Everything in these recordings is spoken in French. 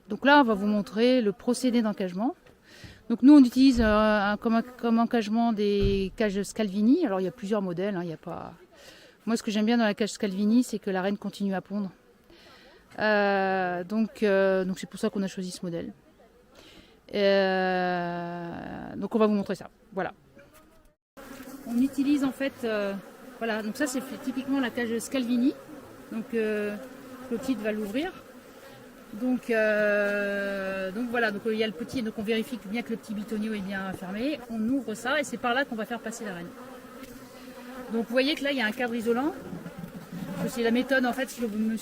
Donc là, on va vous montrer le procédé d'encagement. Donc nous, on utilise comme encagement des cages Scalvini. Alors il y a plusieurs modèles, il y a pas... Moi, ce que j'aime bien dans la cage Scalvini, c'est que la reine continue à pondre. Donc c'est pour ça qu'on a choisi ce modèle. Donc on va vous montrer ça. Voilà. On utilise en fait, voilà. Donc ça c'est typiquement la cage Scalvini. Donc Clotilde va l'ouvrir. Donc voilà. Donc il y a le petit. Donc on vérifie bien que le petit bitonio est bien fermé. On ouvre ça et c'est par là qu'on va faire passer la reine. Donc vous voyez que là il y a un cadre isolant. C'est la méthode en fait,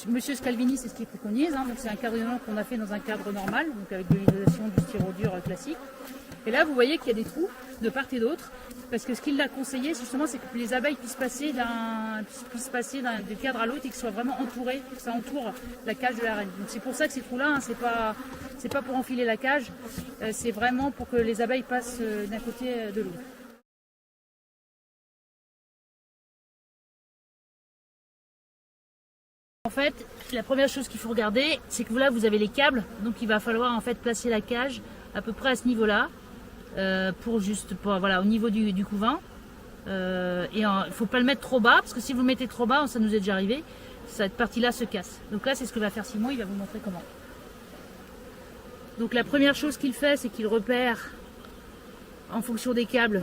Monsieur Scalvini c'est ce qu'il préconise, donc c'est un cadre isolant qu'on a fait dans un cadre normal, donc avec de l'isolation du styrodure classique. Et là vous voyez qu'il y a des trous de part et d'autre, parce que ce qu'il a conseillé justement c'est que les abeilles puissent passer du cadre à l'autre et qu'ils soient vraiment entourés, que ça entoure la cage de la reine. Donc c'est pour ça que ces trous-là, c'est pas pour enfiler la cage, c'est vraiment pour que les abeilles passent d'un côté de l'autre. En fait, la première chose qu'il faut regarder, c'est que là vous avez les câbles, donc il va falloir en fait placer la cage à peu près à ce niveau-là, voilà, au niveau du couvain. Il ne faut pas le mettre trop bas, parce que si vous le mettez trop bas, ça nous est déjà arrivé, cette partie-là se casse. Donc là, c'est ce que va faire Simon, il va vous montrer comment. Donc la première chose qu'il fait, c'est qu'il repère en fonction des câbles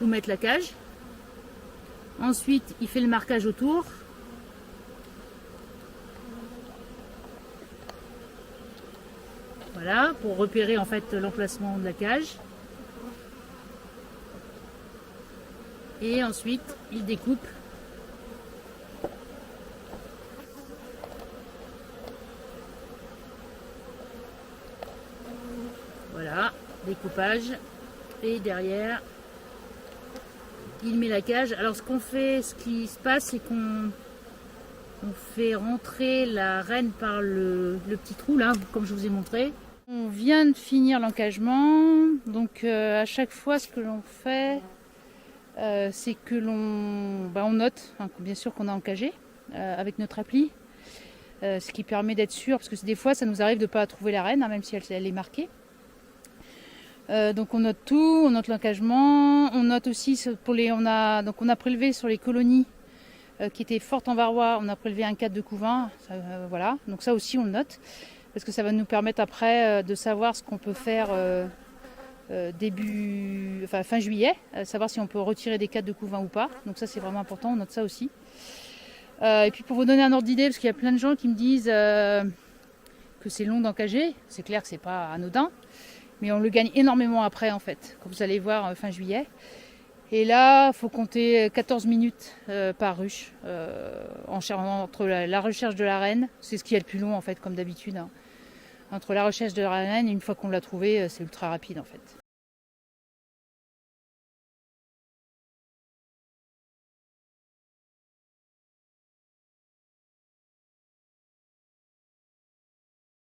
où mettre la cage. Ensuite, il fait le marquage autour. Voilà, pour repérer en fait l'emplacement de la cage. Et ensuite, il découpe. Voilà, découpage. Et derrière, il met la cage. Alors ce qui se passe, c'est qu'on fait rentrer la reine par le petit trou là, comme je vous ai montré. On vient de finir l'encagement, donc à chaque fois ce que l'on fait, c'est que on note, bien sûr qu'on a encagé avec notre appli, ce qui permet d'être sûr, parce que des fois ça nous arrive de ne pas trouver la reine, même si elle est marquée. Donc on note tout, on note l'encagement, on note aussi on a prélevé sur les colonies qui étaient fortes en varroa, on a prélevé un cadre de couvain, voilà, donc ça aussi on le note. Parce que ça va nous permettre après de savoir ce qu'on peut faire fin juillet, savoir si on peut retirer des cadres de couvain ou pas. Donc ça c'est vraiment important, on note ça aussi. Et puis pour vous donner un ordre d'idée, parce qu'il y a plein de gens qui me disent que c'est long d'encager, c'est clair que c'est pas anodin, mais on le gagne énormément après en fait, comme vous allez voir fin juillet. Et là, il faut compter 14 minutes par ruche entre la recherche de la reine, c'est ce qui est le plus long en fait, comme d'habitude. Entre la recherche de la reine et une fois qu'on l'a trouvée, c'est ultra rapide en fait.